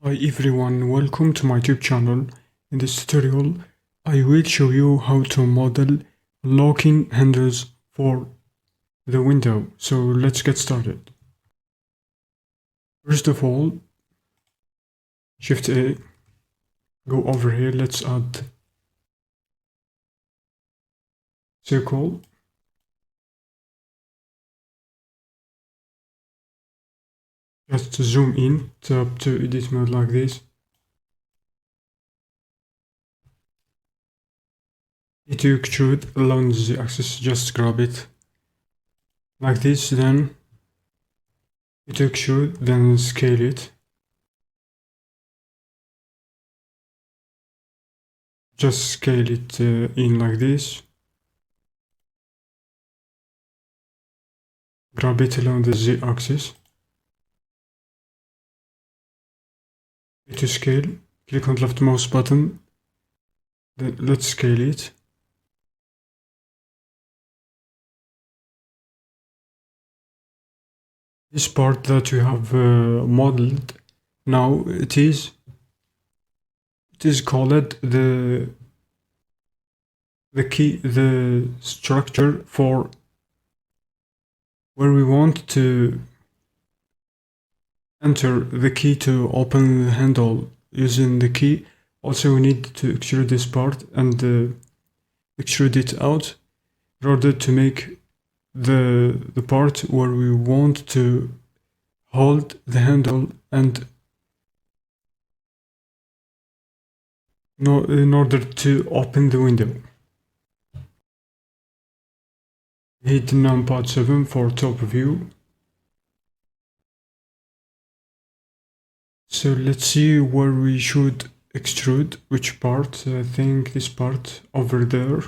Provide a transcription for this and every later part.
Hi everyone, welcome to my YouTube channel. In this tutorial, I will show you how to model locking handles for the window. So let's get started. First of all, Shift A, go over here, let's add circle. Just zoom in, tap to edit mode like this. To extrude along the axis, just grab it like this, then to extrude, then scale it. Just scale it in like this. Grab it along the z-axis. To scale, click on the left mouse button, then let's scale it. This part that we have modeled, now it is called the structure for where we want to enter the key to open the handle using the key. Also, we need to extrude this part and extrude it out in order to make the part where we want to hold the handle and in order to open the window. Hit numpad 7 for top view. So let's see where we should extrude, which part. I think this part over there.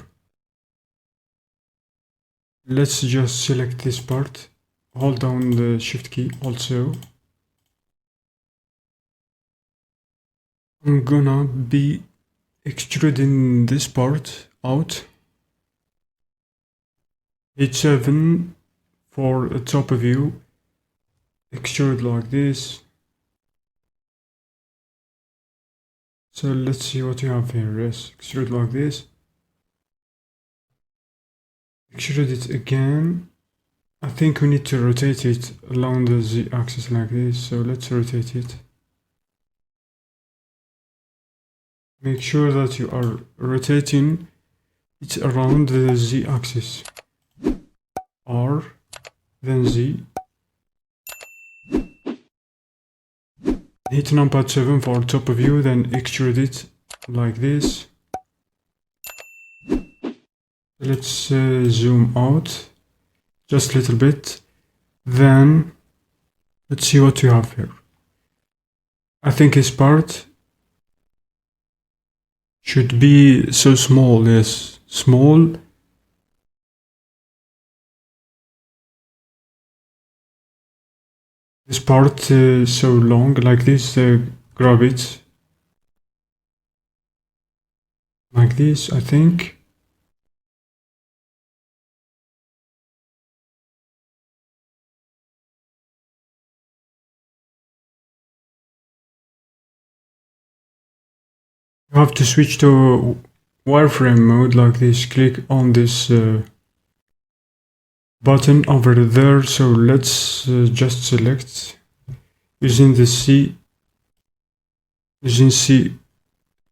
Let's just select this part, hold down the shift key also. I'm gonna be extruding this part out. Hit 7 for a top view, extrude like this. So let's see what you have here. Yes, extrude like this. Extrude it again. I think we need to rotate it along the z-axis like this, so let's rotate it. Make sure that you are rotating it around the z-axis. R, then Z. Hit numpad 7 for top view, then extrude it like this. Let's zoom out just a little bit. Then let's see what you have here. I think this part should be so small. Yes, small. This part so long like this. Grab it like this, I think. You have to switch to wireframe mode like this. Click on this button over there. So let's just select using the C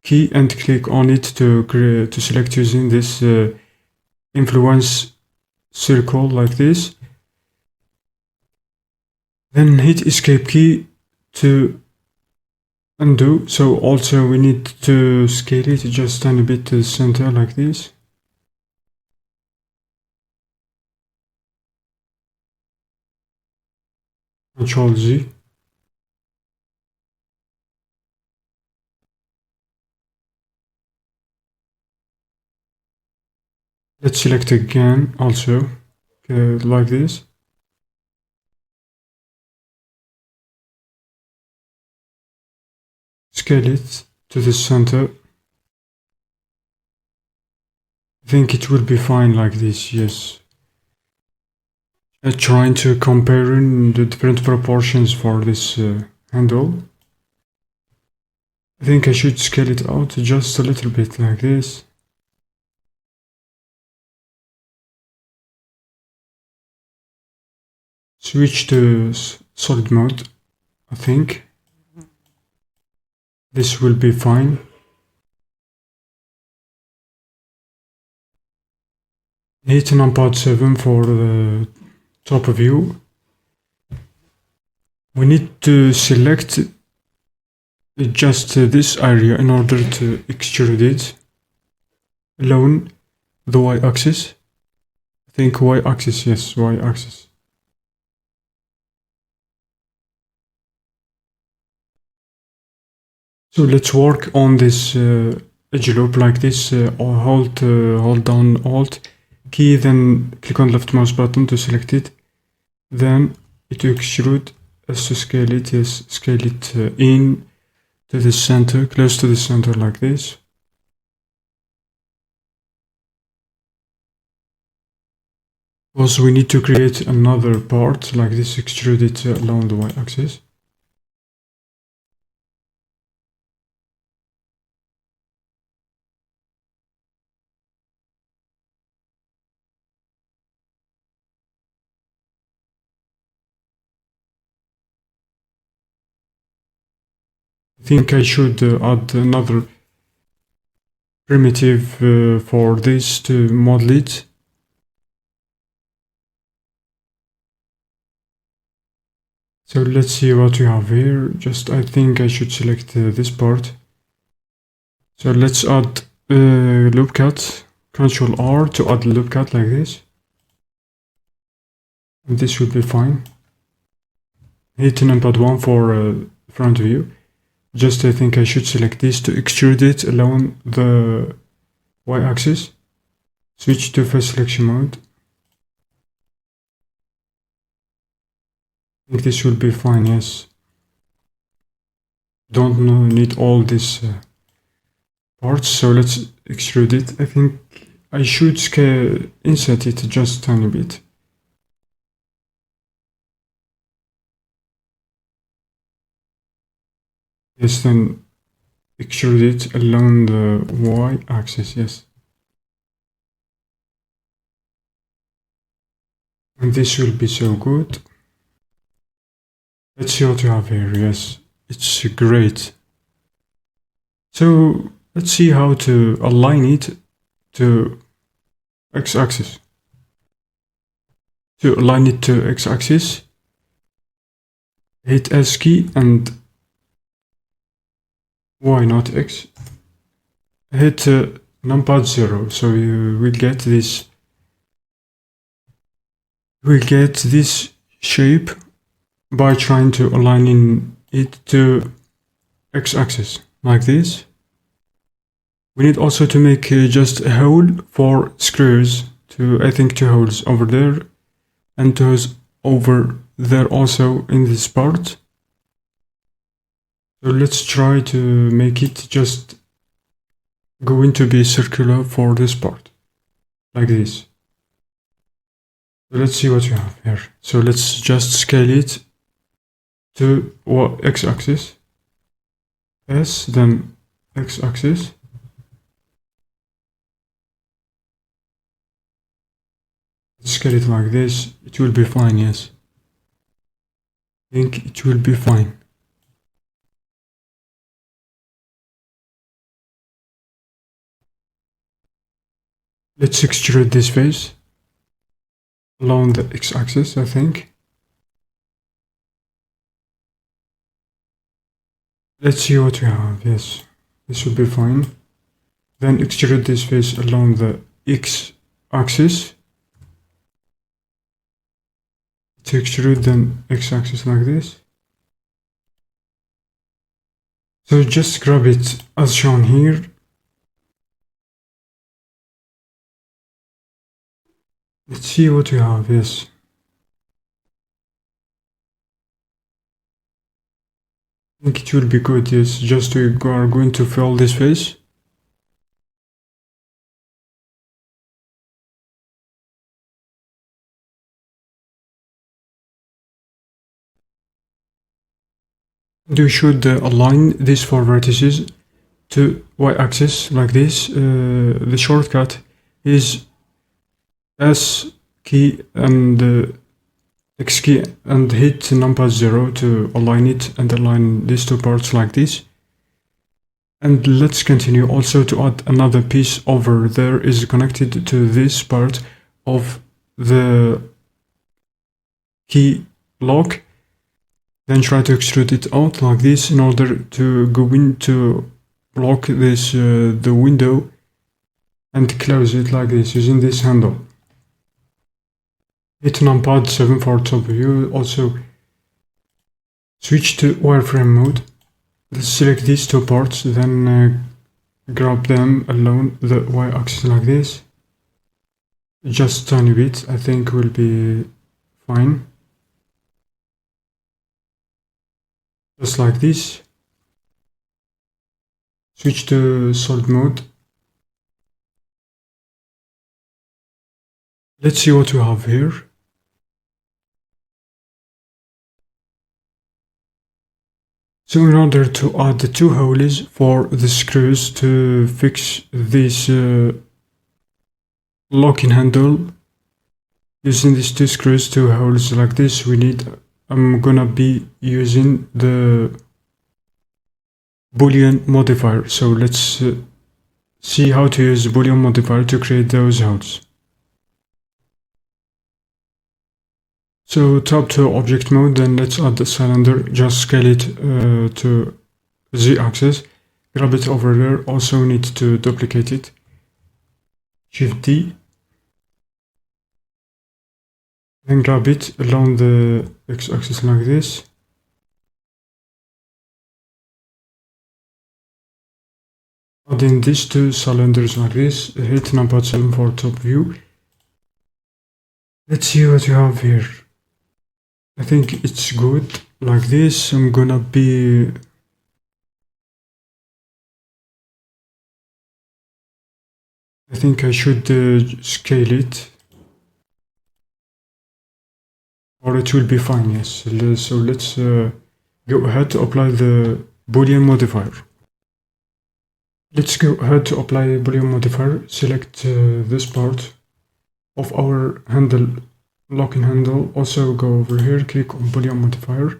key and click on it to select using this influence circle like this. Then hit escape key to undo. So also we need to scale it just a tiny bit to the center like this. Control Z. Let's select again also like this. Scale it to the center. I think it will be fine like this, yes. Trying to compare the different proportions for this handle. I think I should scale it out just a little bit like this. Switch to solid mode, I think. This will be fine. Hit numpad 7 for the top view. We need to select just this area in order to extrude it along the y-axis. I think y-axis, yes, y-axis. So let's work on this edge loop like this, or hold down Alt key, then click on left mouse button to select it, then to extrude as to scale it, yes, scale it in to the center, close to the center like this. Also we need to create another part like this, extrude it along the y-axis. I think I should add another primitive for this to model it. So let's see what we have here. Just I think I should select this part. So let's add loop cut. Control R to add loop cut like this. And this should be fine. Hit numpad 1 for front view. Just I think I should select this to extrude it along the y-axis. Switch to face selection mode. I think this will be fine, yes. Don't need all these parts, so let's extrude it. I think I should insert it just a tiny bit. Yes, then extrude it along the y-axis, yes. And this will be so good. Let's see what you have here, yes. It's great. So let's see how to align it to x-axis. To align it to x-axis, hit S key and Y, not X. Hit numpad 0, so you will get this. We'll get this shape by trying to align it to x-axis like this. We need also to make just a hole for screws. I think 2 holes over there and 2 holes over there also in this part. So let's try to make it just going to be circular for this part, like this. So let's see what you have here. So let's just scale it to x-axis, S, then x-axis. Let's scale it like this. It will be fine, yes. I think it will be fine. Let's extrude this face along the x-axis, I think. Let's see what we have, yes. This will be fine. Then extrude this face along the x-axis. To extrude then x-axis like this. So just grab it as shown here. Let's see what we have, yes. I think it will be good, yes. Just we are going to fill this face. You should align these four vertices to y-axis like this. The shortcut is S key and X key and hit numpad 0 to align it and align these two parts like this. And let's continue also to add another piece over there is connected to this part of the key lock. Then try to extrude it out like this in order to go into block this the window and close it like this using this handle. Hit numpad 7 for top view. Also switch to wireframe mode. Let's select these two parts, then grab them along the y-axis like this. Just tiny bit, I think will be fine. Just like this. Switch to solid mode. Let's see what we have here. So in order to add the two holes for the screws to fix this locking handle, using these two screws, two holes like this, I'm gonna be using the Boolean modifier. So let's see how to use the Boolean modifier to create those holes. So tap to object mode, then let's add the cylinder, just scale it to z-axis, grab it over there, also need to duplicate it, Shift D, then grab it along the x-axis like this, adding these two cylinders like this, hit numpad 7 for top view. Let's see what you have here. I think it's good like this. I'm gonna be I think I should scale it, or it will be fine. Yes. So let's go ahead to apply the Boolean modifier. Let's go ahead to apply Boolean modifier. Select this part of our handle, locking handle. Also go over here, click on Boolean modifier.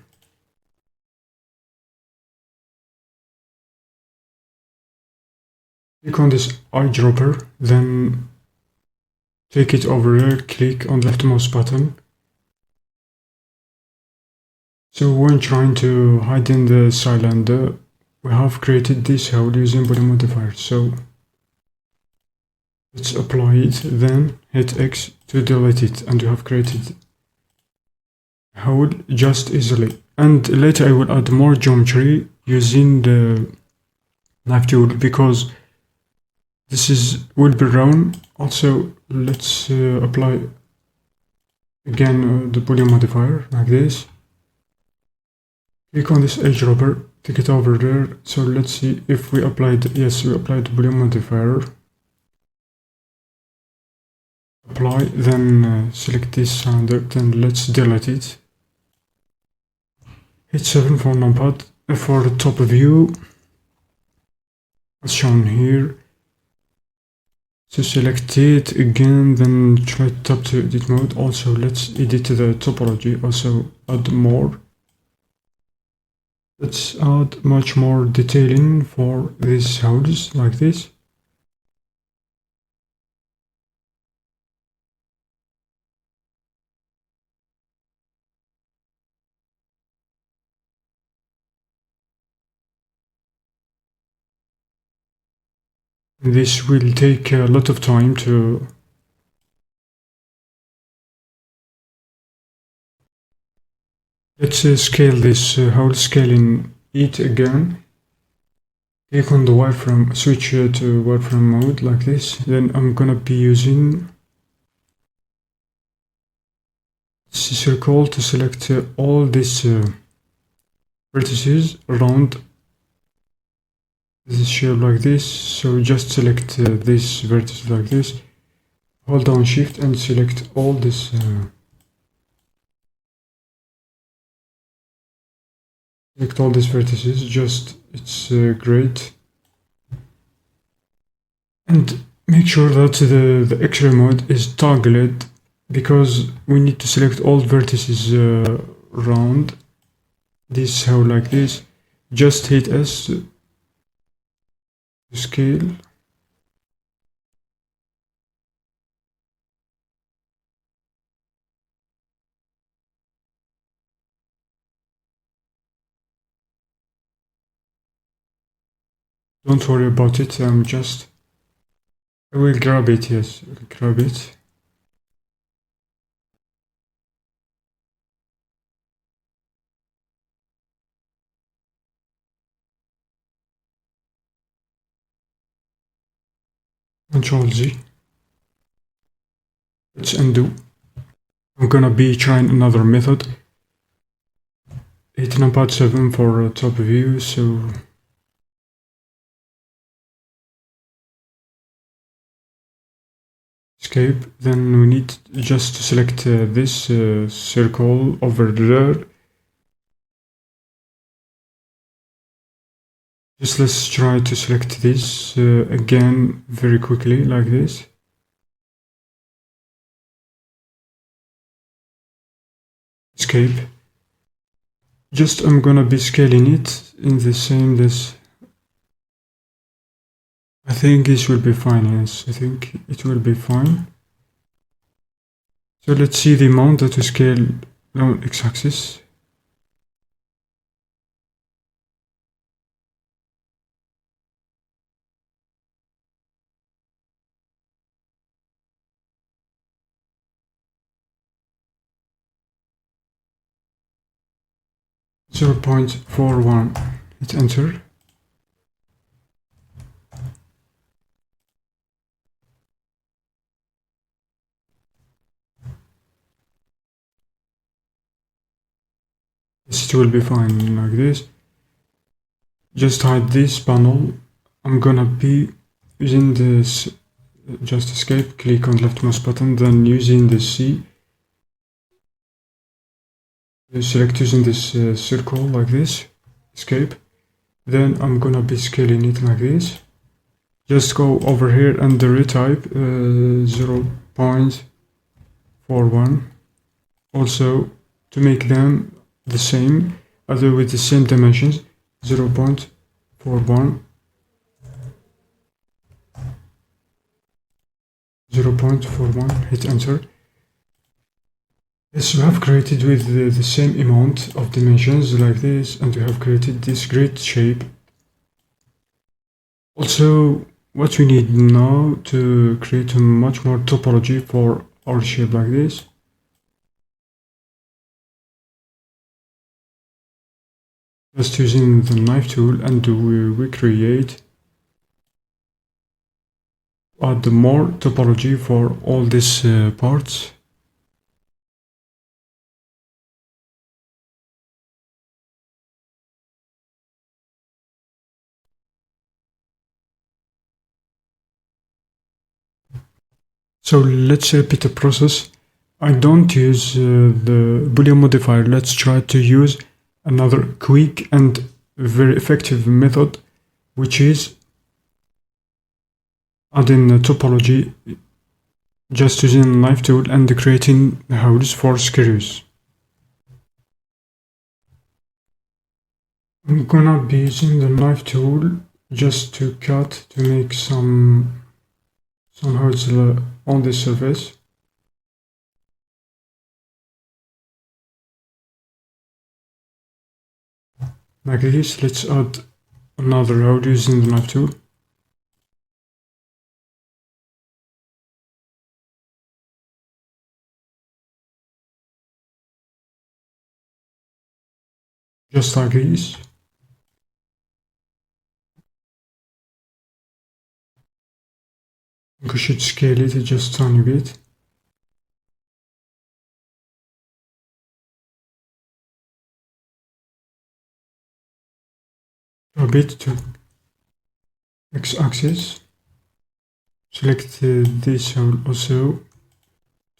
Click on this eyedropper, then take it over here, click on the leftmost button. So when trying to hide in the cylinder, we have created this hole using Boolean modifier. So let's apply it, then hit X to delete it, and you have created a hole just easily. And later I will add more geometry using the knife tool because this will be round. Also, let's apply again the Boolean modifier like this. Click on this eyedropper, take it over there. So let's see if we applied. Yes, we applied the Boolean modifier. Apply, then select this cylinder, then let's delete it. Hit 7 for numpad for the top view, as shown here. So select it again, then try to tap to edit mode. Also, let's edit the topology. Also, add more. Let's add much more detailing for these holes like this. This will take a lot of time to let's scale this hole, scaling it again. Click on the wireframe, switch to wireframe mode like this. Then I'm gonna be using circle to select all these vertices around this shape like this. So just select this vertex like this, hold down shift and select all this select all these vertices, just it's great. And make sure that the X-ray mode is toggled, because we need to select all vertices around this, how like this. Just hit S to scale. Don't worry about it, I will grab it, yes, grab it. Control Z. Let's undo. I'm gonna be trying another method. Hit numpad 7 for top view, so escape. Then we need just to select this circle over there. Just let's try to select this again very quickly, like this. Escape. Just I'm gonna be scaling it in the same this. I think this will be fine, yes, I think it will be fine. So let's see the amount that we scale on x-axis. .41. Hit enter. Yes, it will be fine like this. Just hide this panel. I'm gonna be using this just escape, click on left mouse button, then using the C. Select using this circle like this, escape. Then I'm gonna be scaling it like this. Just go over here and the retype 0.41. Also, to make them the same, other with the same dimensions, 0.41, 0.41, hit enter. Yes, we have created with the same amount of dimensions like this, and we have created this grid shape. Also, what we need now to create a much more topology for our shape like this. Just using the knife tool, and we create, add more topology for all these parts. So let's repeat the process. I don't use the Boolean modifier. Let's try to use another quick and very effective method, which is adding a topology, just using a knife tool and creating holes for screws. I'm gonna be using the knife tool just to cut, to make some holes on the surface. Like this. Let's add another hole using the knife tool. Just like this. We should scale it just a tiny bit. A bit to x-axis. Select this hole also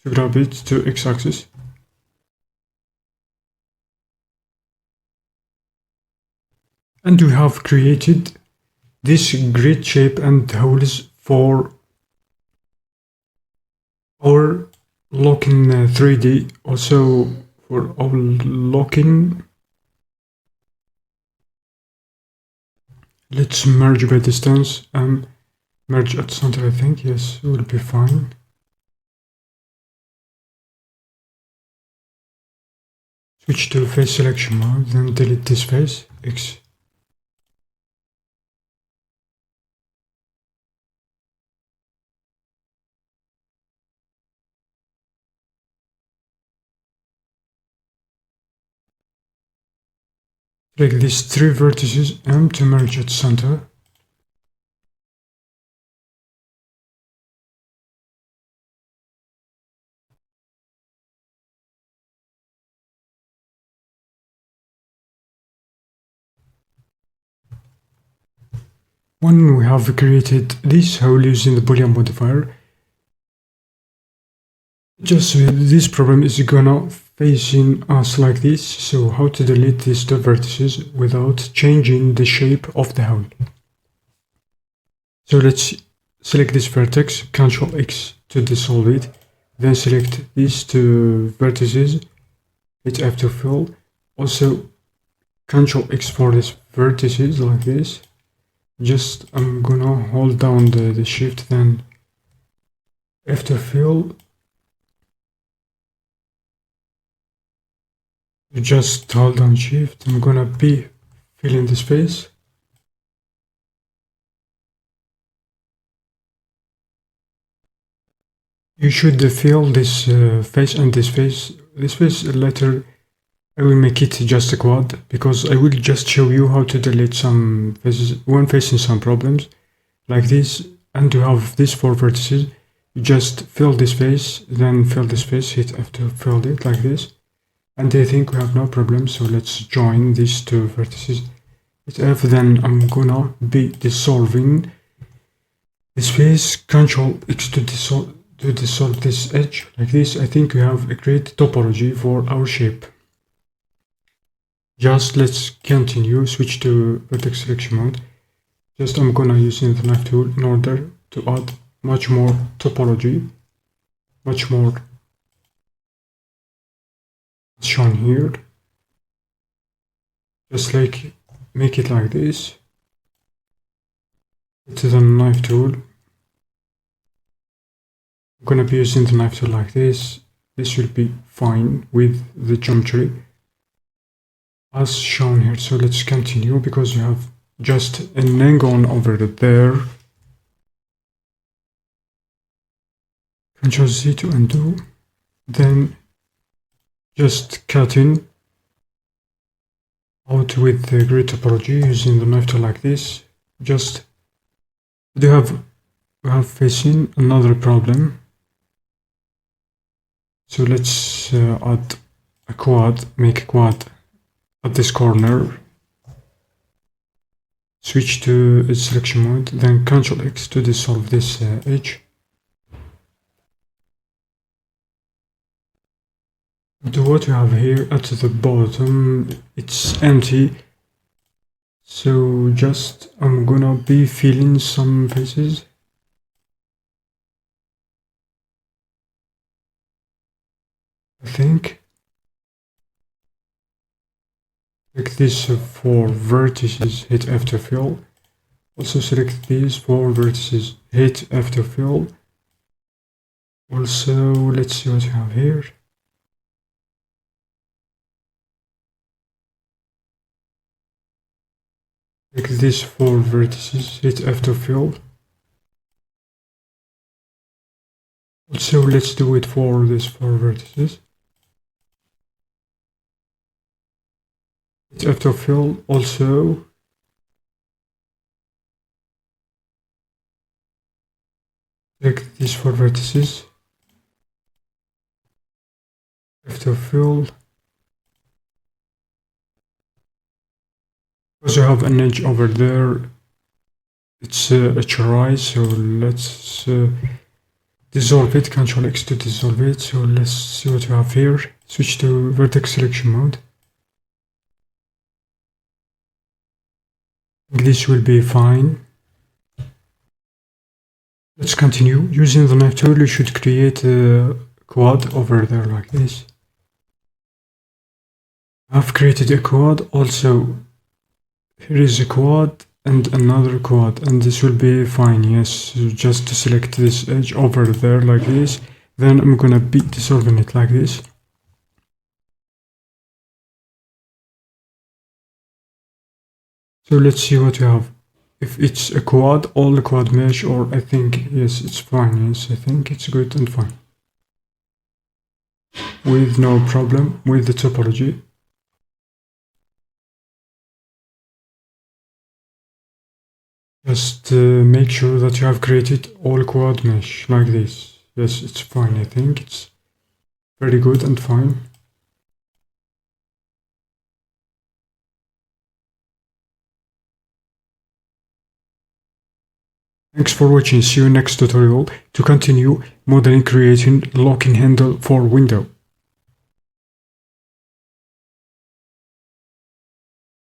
to grab it to x-axis. And we have created this grid shape and holes for our locking 3D. Also for our locking, let's merge by distance. Merge at center, I think. Yes, it will be fine. Switch to face selection mode, then delete this face, X. Select these three vertices M to merge at center. When we have created this hole using the Boolean modifier, just this problem is gonna facing us like this. So how to delete these two vertices without changing the shape of the hole? So let's select this vertex, Ctrl X to dissolve it, then select these two vertices, hit F to fill, also Ctrl X for these vertices like this. Just I'm gonna hold down the shift, then F to fill. Just hold down shift. I'm gonna be filling the space. You should fill this face and this face. This face later I will make it just a quad, because I will just show you how to delete some faces when facing some problems like this. And to have these four vertices, you just fill this face, then fill this face, hit F to fill it like this. And I think we have no problem, so let's join these two vertices. Hit F, then I'm gonna be dissolving this face, Ctrl X to dissolve this edge like this. I think we have a great topology for our shape. Just let's continue, switch to vertex selection mode. Just I'm gonna use the knife tool in order to add much more topology, much more shown here. Just like make it like this. It's the knife tool. I'm gonna be using the knife tool like this. This will be fine with the geometry as shown here. So let's continue, because you have just an angle over there. Ctrl Z to undo, then just cutting out with the grid topology using the knife tool like this. Just we have facing another problem. So let's add a quad, make a quad at this corner. Switch to selection mode, then Ctrl X to dissolve this edge. What we have here at the bottom, it's empty. So just I'm gonna be filling some faces. I think. Select these four vertices, hit F to fill. Also select these four vertices, hit F to fill. Also, let's see what we have here. Select these four vertices, hit F to fill. Also, let's do it for these four vertices. Hit F to fill also. Select these four vertices. F to fill. Because you have an edge over there, it's HRI, so let's dissolve it, Ctrl X to dissolve it. So let's see what we have here. Switch to vertex selection mode. This will be fine. Let's continue. Using the knife tool, you should create a quad over there like this. I've created a quad. Also, here is a quad and another quad, and this will be fine. Yes, so just to select this edge over there like this. Then I'm gonna be dissolving it like this. So let's see what you have. If it's a quad, all the quad mesh, or I think, yes, it's fine. Yes, I think it's good and fine. With no problem with the topology. Just make sure that you have created all quad mesh like this. Yes, it's fine. I think it's very good and fine. Thanks for watching. See you next tutorial to continue modeling creating locking handle for window.